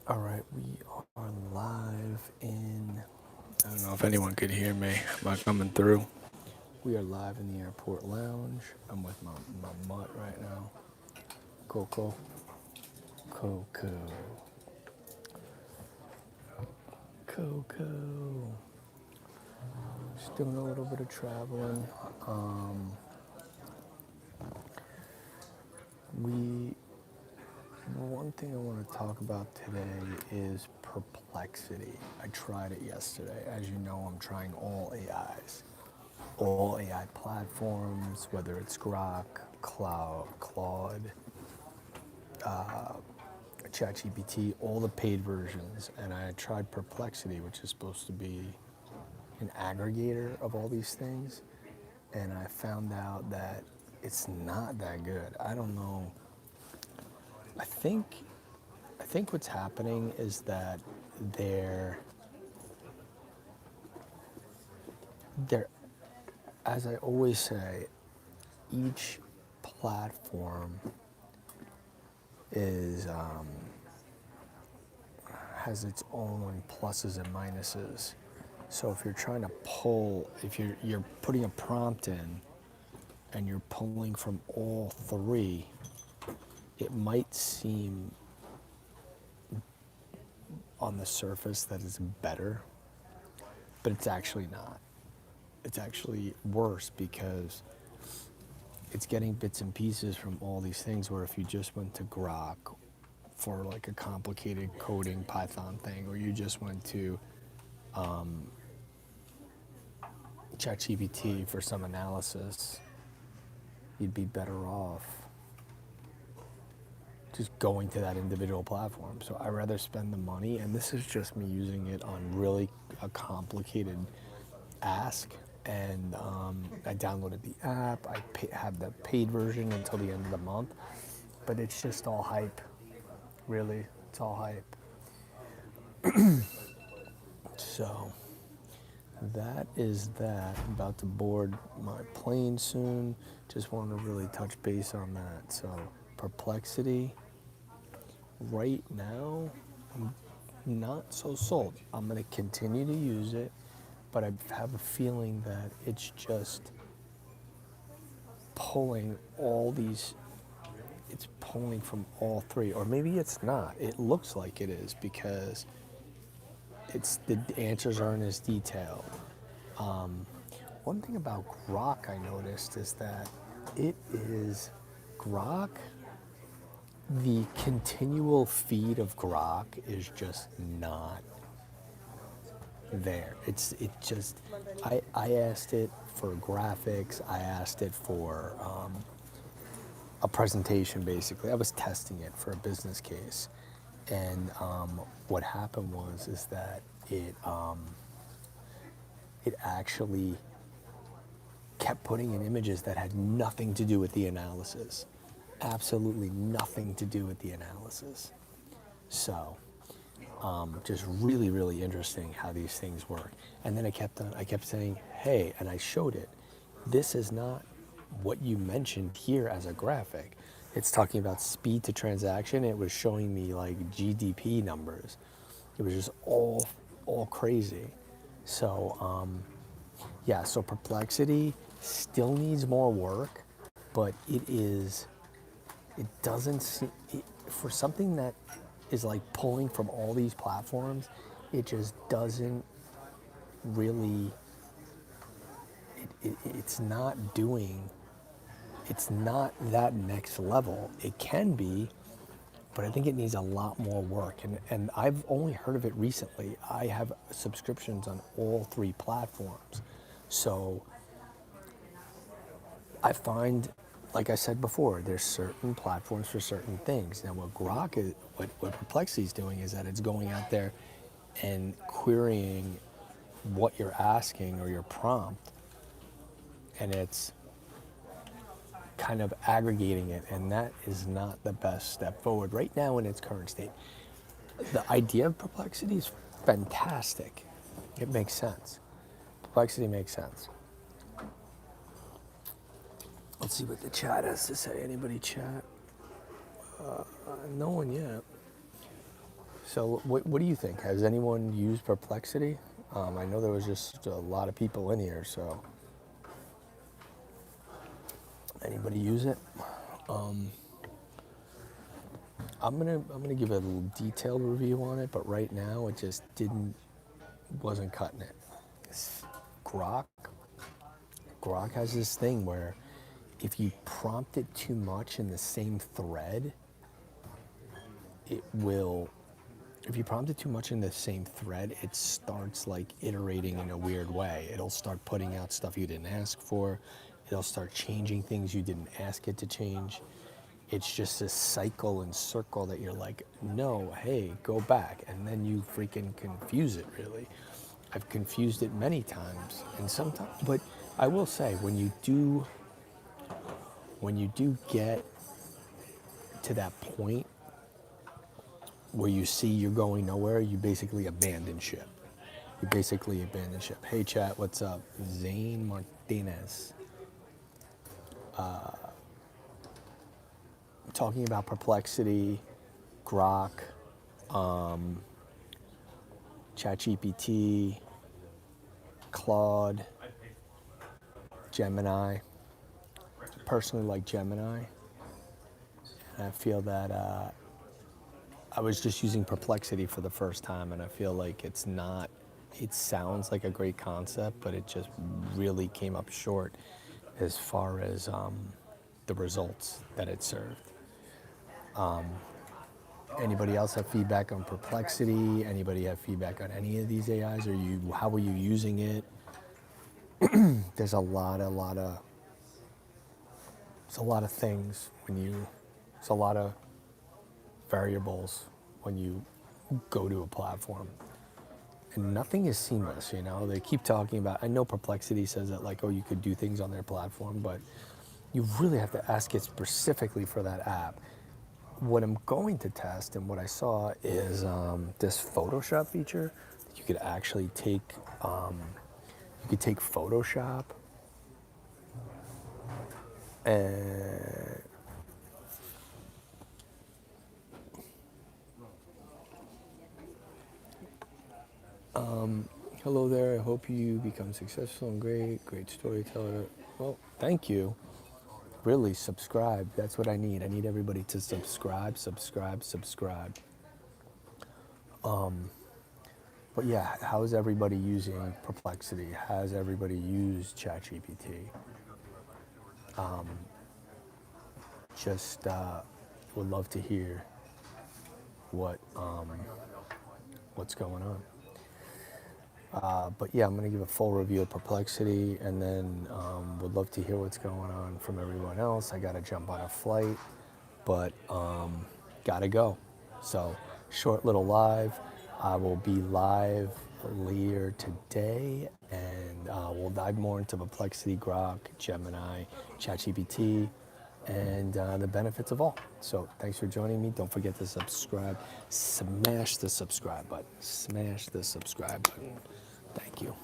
All right, we are live in. I don't know if anyone could hear me. Am I coming through? We are live in the airport lounge. I'm with my mutt right now. Coco. Coco. Coco. Just doing a little bit of traveling. Um, we. One thing I want to talk about today is Perplexity. I tried it yesterday. As you know, I'm trying all AIs. All AI platforms, whether it's Grok, Claude, ChatGPT, all the paid versions. And I tried Perplexity, which is supposed to be an aggregator of all these things. And I found out that it's not that good. I don't know. I think I think what's happening is that they're they're as I always say, each platform is has its own pluses and minuses. So if you're trying to pull, if you're putting a prompt in and you're pulling from all three, it might seem on the surface that it's better, but it's actually not. It's actually worse because it's getting bits and pieces from all these things where if you just went to Grok for like a complicated coding Python thing, or you just went to ChatGPT for some analysis, you'd be better off just going to that individual platform. So I'd rather spend the money, and this is just me using it on really a complicated ask. And I downloaded the app. Have the paid version until the end of the month, but it's just all hype. Really, it's all hype. So that is that. I'm about to board my plane soon. Just wanted to really touch base on that. So Perplexity, right now, I'm not so sold. I'm going to continue to use it, but I have a feeling that it's just pulling all these, it's pulling from all three. Or maybe it's not. It looks like it is because it's the answers aren't as detailed. One thing about Grok I noticed is that it is Grok, the continual feed of Grok is just not there. It just, I asked it for graphics, I asked it for a presentation basically. I was testing it for a business case. And what happened was is that it actually kept putting in images that had nothing to do with the analysis. Absolutely nothing to do with the analysis. So, just really, really interesting how these things work. And then I kept saying, hey, and I showed it. This is not what you mentioned here as a graphic. It's talking about speed to transaction. It was showing me like GDP numbers. It was just all crazy. So, yeah, so Perplexity still needs more work, but it doesn't seem, for something that is like pulling from all these platforms, it just doesn't really, it's not doing, it's not that next level. It can be, but I think it needs a lot more work. And I've only heard of it recently. I have subscriptions on all three platforms. So I find, like I said before, there's certain platforms for certain things. Now, what Grok is, what Perplexity is doing is that it's going out there and querying what you're asking or your prompt, and it's kind of aggregating it, and that is not the best step forward right now in its current state. The idea of Perplexity is fantastic. It makes sense. Perplexity makes sense. Let's see what the chat has to say. Anybody chat? No one yet. So what do you think? Has anyone used Perplexity? I know there was just a lot of people in here, so anybody use it? I'm gonna give a little detailed review on it, but right now it just wasn't cutting it. Grok Grok has this thing where if you prompt it too much in the same thread, it will, if you prompt it too much in the same thread, it starts like iterating in a weird way. It'll start putting out stuff you didn't ask for. It'll start changing things you didn't ask it to change. It's just a cycle and circle that you're like, no, hey, go back. And then you freaking confuse it, really. I've confused it many times. And sometimes, but I will say, when you do get to that point where you see you're going nowhere, you basically abandon ship. You basically abandon ship. Hey chat, what's up? Zane Martinez. Talking about Perplexity, Grok, ChatGPT, Claude, Gemini. Personally like Gemini. And I feel that I was just using Perplexity for the first time, and I feel like it sounds like a great concept, but it just really came up short as far as the results that it served. Anybody else have feedback on Perplexity? Anybody have feedback on any of these AIs? How are you using it? There's a lot of things it's a lot of variables when you go to a platform. And nothing is seamless, you know? They keep talking about, I know Perplexity says that like, oh, you could do things on their platform, but you really have to ask it specifically for that app. What I'm going to test and what I saw is this Photoshop feature. You could actually take, Photoshop and hello there, I hope you become successful and great storyteller. Well, thank you. Really, subscribe. That's what I need. I need everybody to subscribe. But yeah, how is everybody using Perplexity? Has everybody used ChatGPT? Just would love to hear what's going on. But yeah, I'm going to give a full review of Perplexity, and then would love to hear what's going on from everyone else. I got to jump on a flight, but got to go. So short little live. I will be live later today, and we'll dive more into Perplexity, Grok, Gemini, ChatGPT, and the benefits of all. So thanks for joining me. Don't forget to subscribe. Smash the subscribe button. Smash the subscribe button. Thank you.